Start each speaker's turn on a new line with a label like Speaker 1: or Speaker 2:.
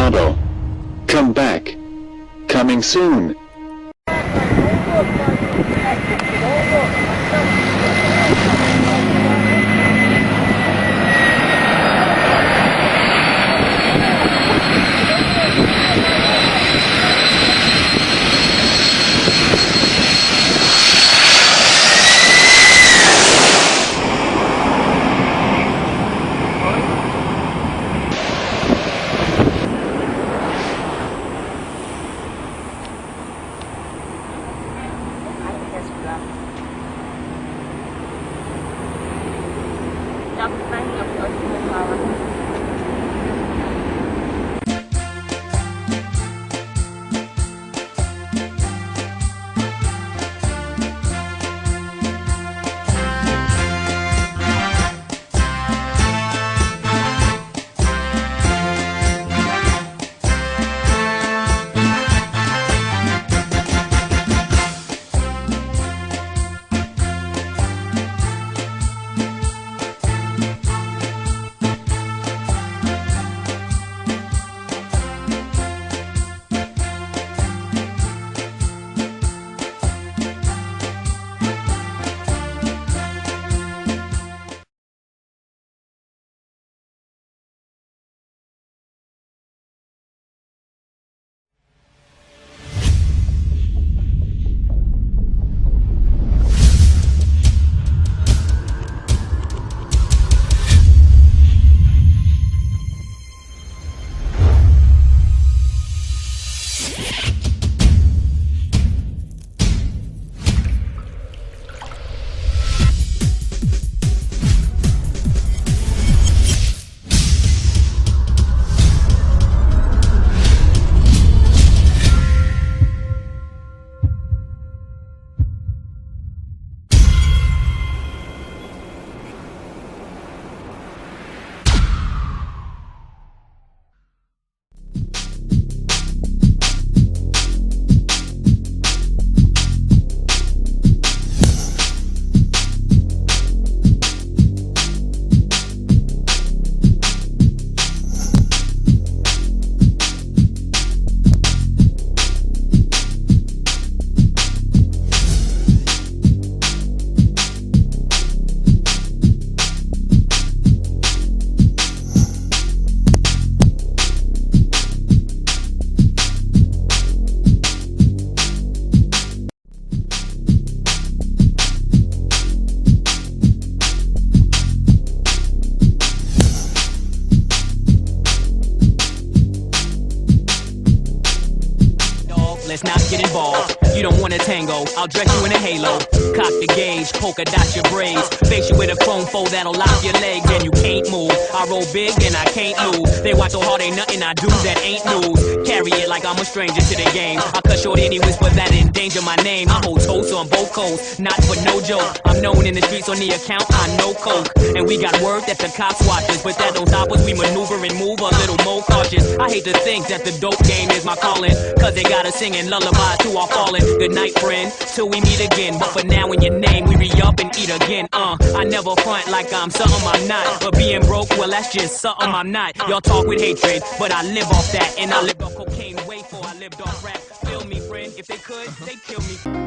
Speaker 1: Ronaldo. Come back. Coming soon.
Speaker 2: Let's not get involved. You don't want a tango, I'll dress you in a halo. Cock the gauge, polka dot your braids. Face you with a chrome foe that'll lock your legs and you can't move. I roll big and I can't lose. They watch so hard, ain't nothing I do that ain't news. Carry it like I'm a stranger to the game. I cut short any whisper that endanger my name. I hold toast on both coasts, not for no joke. I'm known in the streets on the account, I know coke. And we got word that the cops watch us, but that don't stop us. We maneuver and move a little more cautious. I hate to think that the dope game is my calling, cause they got us singing lullabies to our falling. Good night, friend, till we meet again. But for now, in your name, we re-up and eat again. I never front like I'm something I'm not. But being broke, well, that's just something I'm not. Y'all talk with hatred, but I live off that. And I lived off cocaine way before I lived off rap. Feel me, friend, if they could, they'd kill me.